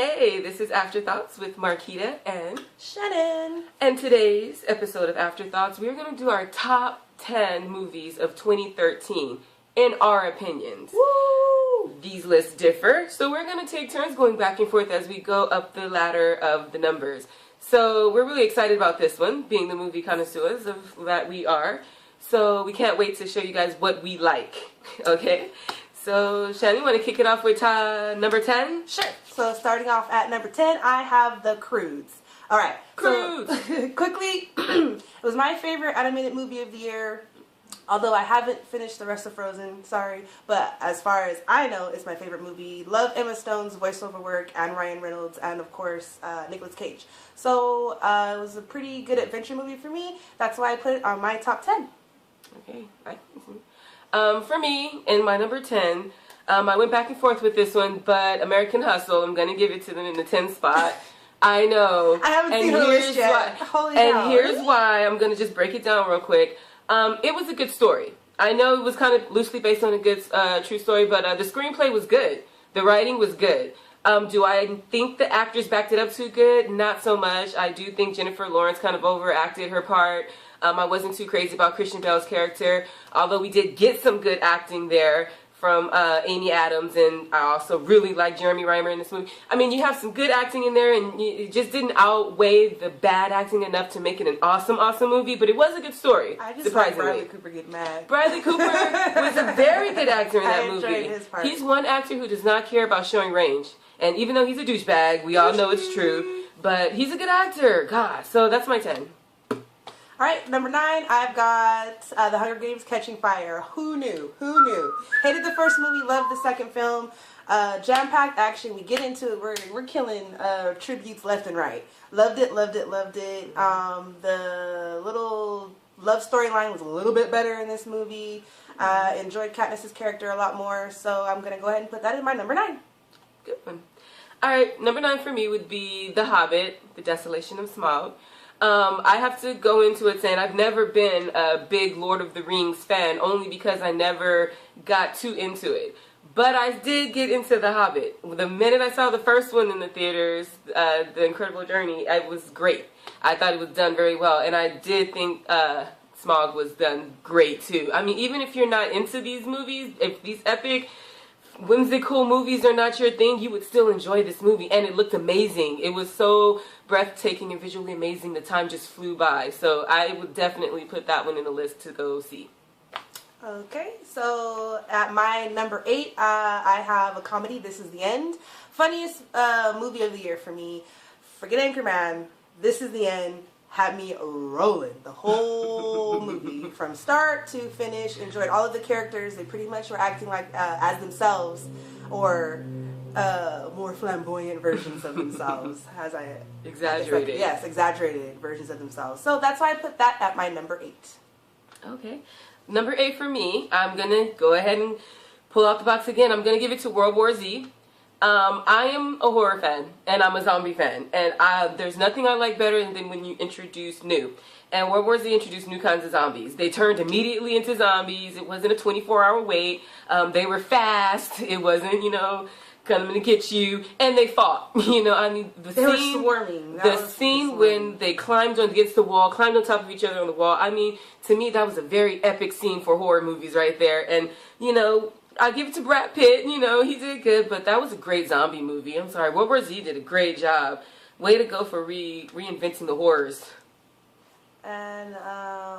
Hey, this is Afterthoughts with Marquita and Shannon. And today's episode of Afterthoughts, we're going to do our top 10 movies of 2013 in our opinions. Woo! These lists differ, so we're going to take turns going back and forth as we go up the ladder of the numbers. So we're really excited about this one, being the movie connoisseurs that we are. So we can't wait to show you guys what we like, okay? So, Shannon, you want to kick it off with number 10? Sure. So, starting off at number 10, I have the Croods. All right. Croods! So, quickly, it was my favorite animated movie of the year, although I haven't finished the rest of Frozen, sorry. But as far as I know, it's my favorite movie. Love Emma Stone's voiceover work and Ryan Reynolds and, of course, Nicolas Cage. So, it was a pretty good adventure movie for me. That's why I put it on my top 10. Okay. For me, in my number 10, I went back and forth with this one, but American Hustle, I'm going to give it to them in the 10th spot. I know. I haven't seen the list yet. Holy cow. Here's why. I'm going to just break it down real quick. It was a good story. I know it was kind of loosely based on a good true story, but the screenplay was good. The writing was good. Do I think the actors backed it up too good? Not so much. I do think Jennifer Lawrence kind of overacted her part. I wasn't too crazy about Christian Bale's character, although we did get some good acting there from Amy Adams, and I also really like Jeremy Renner in this movie. I mean, you have some good acting in there, and it just didn't outweigh the bad acting enough to make it an awesome movie, but it was a good story, I just surprisingly. like Bradley Cooper get mad. Bradley Cooper was a very good actor in that I movie. enjoyed his part. He's one actor who does not care about showing range, and even though he's a douchebag, we all know it's true, but he's a good actor. God, so that's my 10. Alright, number 9, I've got The Hunger Games Catching Fire. Who knew? Who knew? Hated the first movie, loved the second film. Jam-packed action, we get into it, we're killing tributes left and right. Loved it, loved it, loved it. The little love storyline was a little bit better in this movie. Enjoyed Katniss's character a lot more, so I'm going to go ahead and put that in my number 9. Good one. Alright, number 9 for me would be The Hobbit, The Desolation of Smaug. I have to go into it saying I've never been a big Lord of the Rings fan, only because I never got too into it. But I did get into The Hobbit. The minute I saw the first one in the theaters, The Incredible Journey, it was great. I thought it was done very well, and I did think Smaug was done great too. I mean, even if you're not into these movies, if these epic, whimsical movies are not your thing, you would still enjoy this movie, and it looked amazing. It was so breathtaking and visually amazing. The time just flew by, so I would definitely put that one in the list to go see. Okay, so at my number 8, I have a comedy, This Is the End. Funniest movie of the year for me. Forget Anchorman, This Is the End had me rolling the whole movie from start to finish. Enjoyed all of the characters. They pretty much were acting like as themselves, or more flamboyant versions of themselves, as I exaggerated. Yes, exaggerated versions of themselves. So that's why I put that at my number 8. Okay, number 8 for me. I'm gonna go ahead and pull out the box again. I'm gonna give it to World War Z. I am a horror fan, and I'm a zombie fan, and there's nothing I like better than when you introduce new. And World War Z introduced new kinds of zombies. They turned immediately into zombies. It wasn't a 24-hour wait. They were fast. It wasn't, coming to get you. And they fought. I mean, they were swarming. The scene when they climbed against the wall, climbed on top of each other on the wall. I mean, to me, that was a very epic scene for horror movies right there. And, I give it to Brad Pitt, he did good, but that was a great zombie movie. I'm sorry, World War Z did a great job. Way to go for reinventing the horrors. And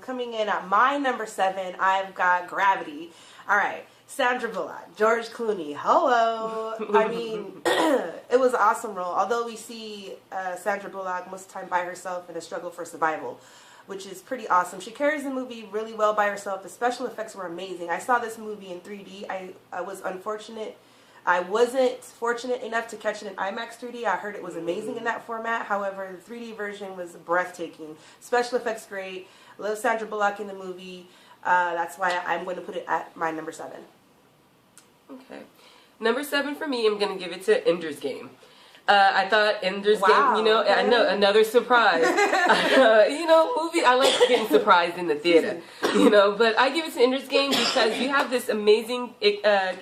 coming in at my number 7, I've got Gravity. Alright, Sandra Bullock, George Clooney, hello! I mean, it was an awesome role, although we see Sandra Bullock most of the time by herself in a struggle for survival, which is pretty awesome. She carries the movie really well by herself. The special effects were amazing. I saw this movie in 3D. I was unfortunate. I wasn't fortunate enough to catch it in IMAX 3D. I heard it was amazing in that format. However, the 3D version was breathtaking. Special effects great. Love Sandra Bullock in the movie. That's why I'm going to put it at my number 7. Okay. Number 7 for me, I'm going to give it to Ender's Game. I thought Ender's Game, I know, another surprise. Movie, I like getting surprised in the theater, but I give it to Ender's Game because you have this amazing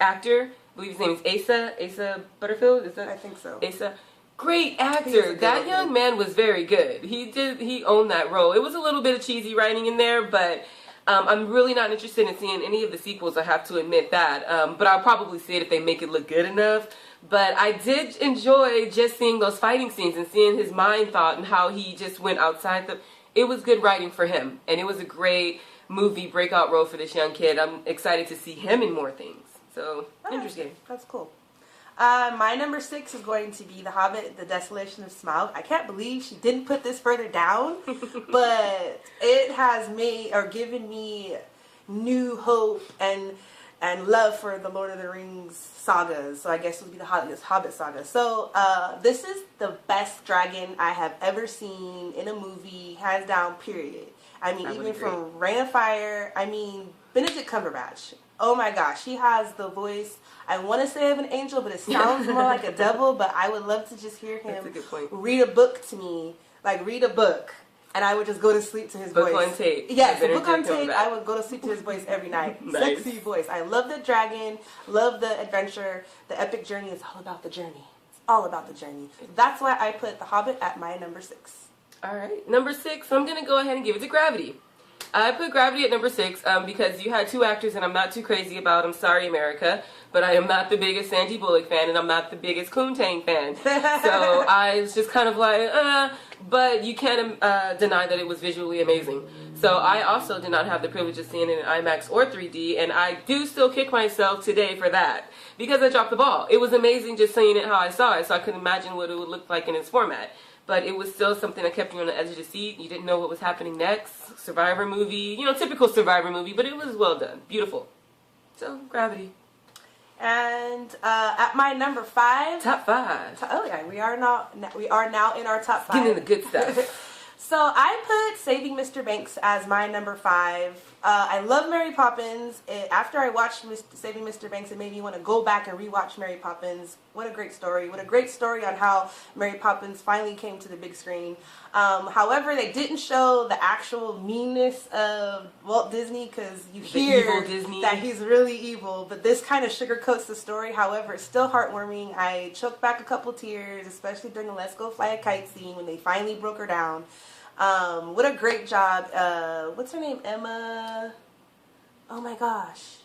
actor, I believe his name is Asa Butterfield, is that? I think so. Asa. Great He's a actor. good That actor. young man was very good. He owned that role. It was a little bit of cheesy writing in there, but I'm really not interested in seeing any of the sequels, I have to admit that. But I'll probably see it if they make it look good enough. But I did enjoy just seeing those fighting scenes and seeing his mind thought and how he just went outside the... It was good writing for him. And it was a great movie breakout role for this young kid. I'm excited to see him in more things. So, interesting. That's cool. My number 6 is going to be The Hobbit, The Desolation of Smaug. I can't believe she didn't put this further down, but it has made or given me new hope and love for the Lord of the Rings sagas. So I guess it would be the Hobbit saga. So this is the best dragon I have ever seen in a movie, hands down, period. I mean, even from Rain of Fire, I mean, Benedict Cumberbatch. Oh my gosh, he has the voice, I want to say of an angel, but it sounds more like a devil, but I would love to just hear him read a book to me, like read a book, and I would just go to sleep to his voice. Book on tape. Yes, a book on tape, I would go to sleep to his voice every night. Nice. Sexy voice. I love the dragon, love the adventure, the epic journey is all about the journey. It's all about the journey. That's why I put The Hobbit at my number 6. Alright, number 6, I'm going to go ahead and give it to Gravity. I put Gravity at number 6 because you had 2 actors and I'm not too crazy about them. Sorry, America. But I am not the biggest Sandy Bullock fan and I'm not the biggest Coontang fan. So I was just kind of like, but you can't deny that it was visually amazing. So I also did not have the privilege of seeing it in IMAX or 3D, and I do still kick myself today for that because I dropped the ball. It was amazing just seeing it how I saw it, so I couldn't imagine what it would look like in its format. But it was still something that kept you on the edge of the seat. You didn't know what was happening next. Survivor movie, you know, typical Survivor movie, but it was well done. Beautiful. So, Gravity. And at my number 5. Top 5. Oh yeah, we are now in our top 5. Getting the good stuff. So I put Saving Mr. Banks as my number 5. I love Mary Poppins. After I watched Saving Mr. Banks, it made me want to go back and rewatch Mary Poppins. What a great story. What a great story on how Mary Poppins finally came to the big screen. However, they didn't show the actual meanness of Walt Disney because you hear that he's really evil. But this kind of sugarcoats the story. However, it's still heartwarming. I choked back a couple tears, especially during the Let's Go Fly a Kite scene when they finally broke her down. What a great job. What's her name? Emma. Oh my gosh.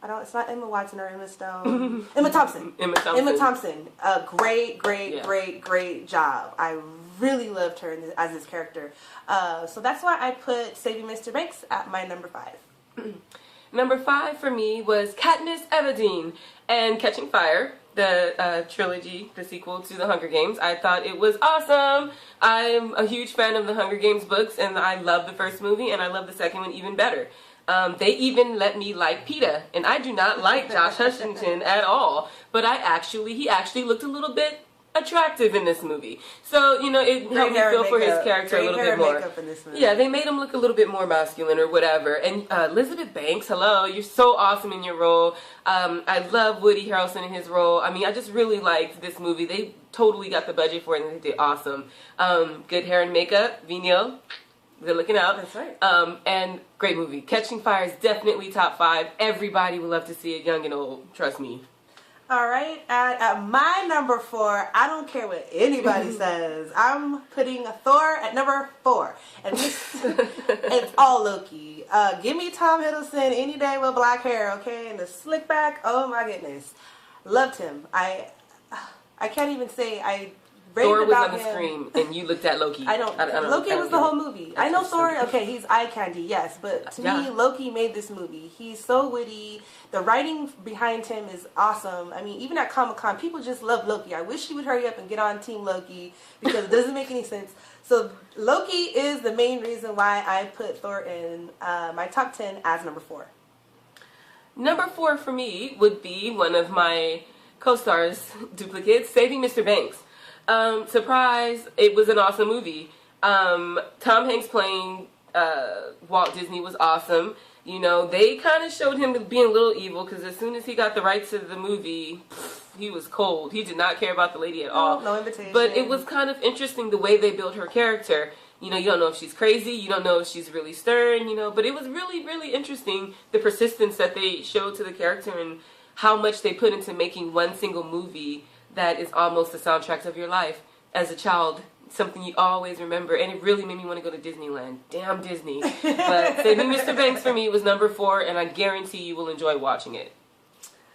It's not Emma Watson or Emma Stone. Emma Thompson. Emma Thompson. Great job. I really loved her as this character. So that's why I put Saving Mr. Banks at my number 5. Number 5 for me was Katniss Everdeen and Catching Fire, the trilogy, the sequel to The Hunger Games. I thought it was awesome. I'm a huge fan of the Hunger Games books, and I love the first movie, and I love the second one even better. They even let me like PETA, and I do not like Josh Hutcherson at all, but he actually looked a little bit attractive in this movie. So, you know, it helped me feel for his character a little bit more. Yeah, they made him look a little bit more masculine or whatever. And Elizabeth Banks, hello, you're so awesome in your role. I love Woody Harrelson in his role. I mean, I just really liked this movie. They totally got the budget for it and they did awesome. Good hair and makeup, Vino. They're looking out. That's right. And great movie. Catching Fire is definitely top 5. Everybody would love to see it, young and old. Trust me. All right. At my number 4, I don't care what anybody says. I'm putting Thor at number 4. And it's all Loki. Give me Tom Hiddleston any day with black hair, okay? And the slick back. Oh my goodness. Loved him. I can't even say I Thor was on the screen, and you looked at Loki. I don't Loki was the whole movie. I know Thor, okay, he's eye candy, yes, but to me, Loki made this movie. He's so witty. The writing behind him is awesome. I mean, even at Comic-Con, people just love Loki. I wish he would hurry up and get on Team Loki, because it doesn't make any sense. So Loki is the main reason why I put Thor in my top 10 as number 4. Number 4 for me would be one of my co-stars duplicates, Saving Mr. Banks. Surprise, it was an awesome movie. Tom Hanks playing Walt Disney was awesome. You know, they kind of showed him being a little evil because as soon as he got the rights to the movie, he was cold. He did not care about the lady at all. No invitation. But it was kind of interesting the way they built her character. You know, you don't know if she's crazy. You don't know if she's really stern, you know. But it was really, really interesting, the persistence that they showed to the character and how much they put into making one single movie that is almost the soundtracks of your life as a child. Something you always remember, and it really made me want to go to Disneyland. Damn Disney. But Saving Mr. Banks for me was number 4, and I guarantee you will enjoy watching it.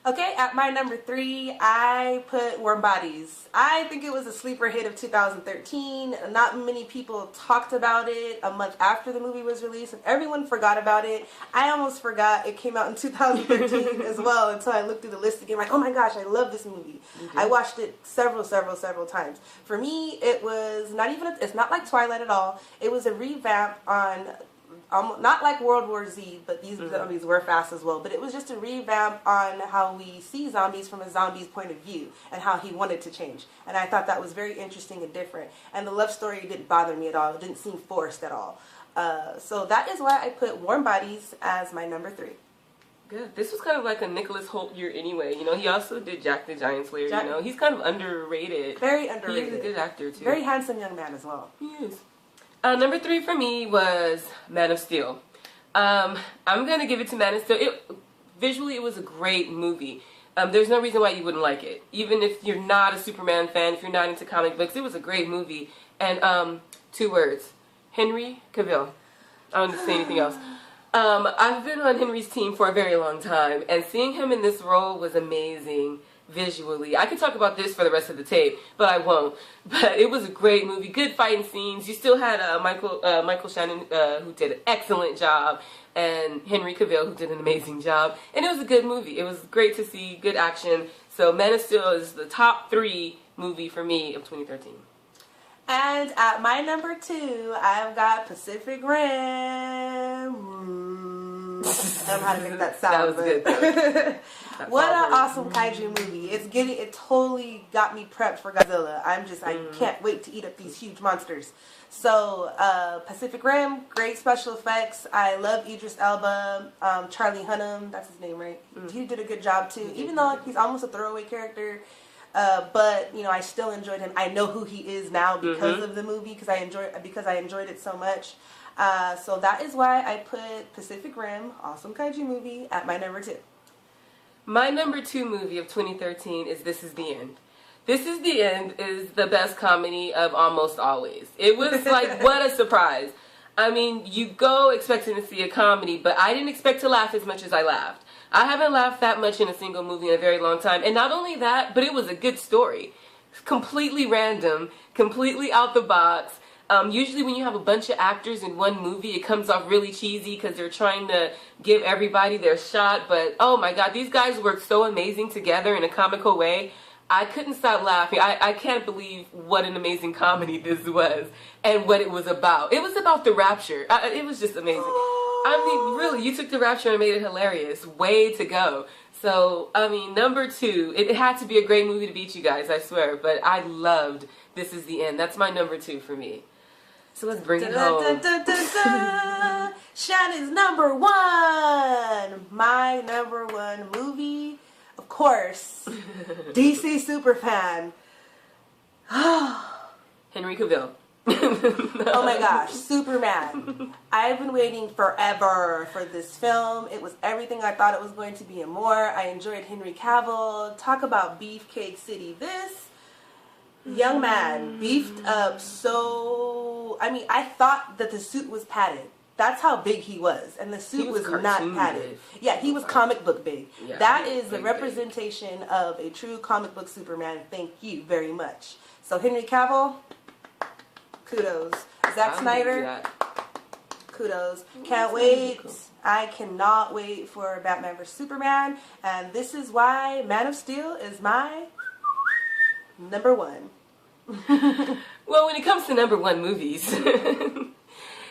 Okay, at my number 3, I put Warm Bodies. I think it was a sleeper hit of 2013. Not many people talked about it a month after the movie was released, and everyone forgot about it. I almost forgot it came out in 2013 as well until I looked through the list again. Like, oh my gosh, I love this movie. I watched it several times. For me, it was not even, it's not like Twilight at all. It was a revamp on... not like World War Z, but these zombies were fast as well. But it was just a revamp on how we see zombies from a zombie's point of view and how he wanted to change. And I thought that was very interesting and different. And the love story didn't bother me at all. It didn't seem forced at all. So that is why I put Warm Bodies as my number 3. Good. This was kind of like a Nicholas Hoult year anyway. You know, he also did Jack the Giant Slayer. You know, he's kind of underrated. Very underrated. He's a good actor too. Very handsome young man as well. He is. Number 3 for me was Man of Steel. I'm going to give it to Man of Steel. Visually, it was a great movie. There's no reason why you wouldn't like it. Even if you're not a Superman fan, if you're not into comic books, it was a great movie. And 2 words. Henry Cavill. I don't need to say anything else. I've been on Henry's team for a very long time, and seeing him in this role was amazing. Visually, I could talk about this for the rest of the tape, but I won't. But it was a great movie, good fighting scenes. You still had Michael Shannon, who did an excellent job, and Henry Cavill, who did an amazing job. And it was a good movie. It was great to see, good action. So Man of Steel is the top 3 movie for me of 2013. And at my number 2, I've got Pacific Rim. I don't know how to make that sound. That was good though. What an awesome kaiju movie. It totally got me prepped for Godzilla. I can't wait to eat up these huge monsters. So, Pacific Rim, great special effects. I love Idris Elba. Charlie Hunnam, that's his name, right? He did a good job too. Even though he's almost a throwaway character. But, you know, I still enjoyed him. I know who he is now because of the movie, because I enjoyed it so much. So that is why I put Pacific Rim, awesome kaiju movie, at my number 2. My number 2 movie of 2013 is This Is the End. This Is the End is the best comedy of almost always. It was like, what a surprise. I mean, you go expecting to see a comedy, but I didn't expect to laugh as much as I laughed. I haven't laughed that much in a single movie in a very long time. And not only that, but it was a good story. Completely random, completely out the box. Usually when you have a bunch of actors in one movie, it comes off really cheesy because they're trying to give everybody their shot. But, oh my God, these guys work so amazing together in a comical way. I couldn't stop laughing. I can't believe what an amazing comedy this was and what it was about. It was about the rapture. It was just amazing. I mean, really, you took the rapture and made it hilarious. Way to go. So, I mean, number 2, it had to be a great movie to beat you guys, I swear. But I loved This Is the End. That's my number 2 for me. So let's bring it home. Shannon's number 1. My number 1 movie, of course, DC Superfan. Henry Cavill. Oh my gosh, Superman. I've been waiting forever for this film. It was everything I thought it was going to be and more. I enjoyed Henry Cavill. Talk about Beefcake City. This young man beefed up so... I mean, I thought that the suit was padded. That's how big he was. And the suit was not padded. Yeah, he was comic book big. Yeah, that is the representation of a true comic book Superman. Thank you very much. So Henry Cavill, kudos. Zack Snyder, kudos. Can't wait. I cannot wait for Batman vs. Superman. And this is why Man of Steel is my number 1. Well, when it comes to number 1 movies,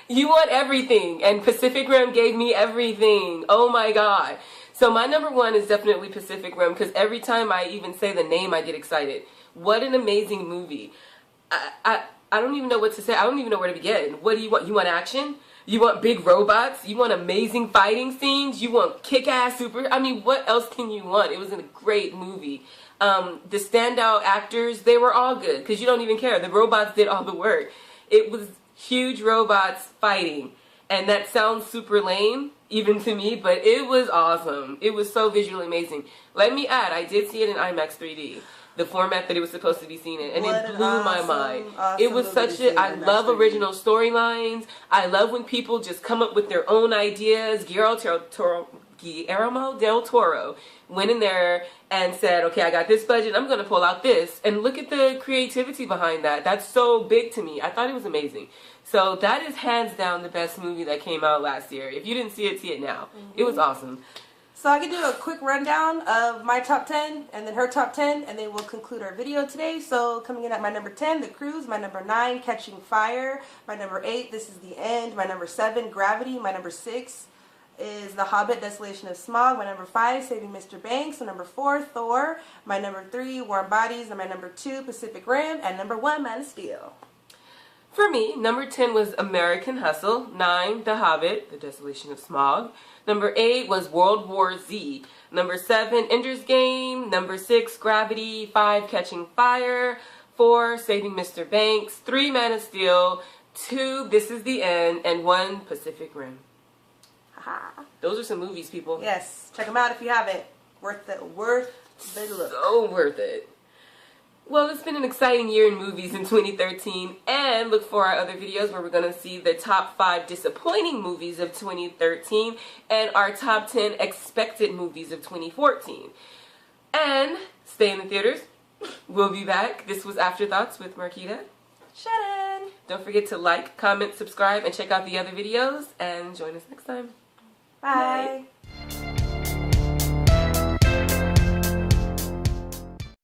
you want everything, and Pacific Rim gave me everything. Oh my God. So my number 1 is definitely Pacific Rim, because every time I even say the name, I get excited. What an amazing movie. I don't even know what to say. I don't even know where to begin. What do you want? You want action? You want big robots? You want amazing fighting scenes? You want kick-ass super... I mean, what else can you want? It was a great movie. The standout actors, they were all good, because you don't even care. The robots did all the work. It was huge robots fighting, and that sounds super lame, even to me, but it was awesome. It was so visually amazing. Let me add, I did see it in IMAX 3D. the format that it was supposed to be seen in, and What it an blew my awesome, mind. awesome It was movie such to see a, I on that love screen. original storylines. I love when people just come up with their own ideas. Guillermo del Toro went in there and said, okay, I got this budget, I'm going to pull out this. And look at the creativity behind that. That's so big to me. I thought it was amazing. So that is hands down the best movie that came out last year. If you didn't see it now. It was awesome. So I can do a quick rundown of my top 10 and then her top 10, and then we'll conclude our video today. So coming in at my number 10, The Croods. My number 9, Catching Fire. My number 8, This Is the End. My number 7, Gravity. My number 6 is The Hobbit, Desolation of Smaug. My number 5, Saving Mr. Banks. My number 4, Thor. My number 3, Warm Bodies. And my number 2, Pacific Rim. And number 1, Man of Steel. For me, number 10 was American Hustle. 9, The Hobbit, The Desolation of Smaug. Number 8 was World War Z. Number 7, Ender's Game. Number 6, Gravity. 5, Catching Fire. 4, Saving Mr. Banks. 3, Man of Steel. 2, This Is the End. And 1, Pacific Rim. Those are some movies, people. Yes, check them out if you haven't. Worth the look. So worth it. Well, it's been an exciting year in movies in 2013, and look for our other videos where we're going to see the top 5 disappointing movies of 2013 and our top 10 expected movies of 2014. And stay in the theaters. We'll be back. This was Afterthoughts with Marquita. Shannon. Don't forget to like, comment, subscribe, and check out the other videos, and join us next time. Bye.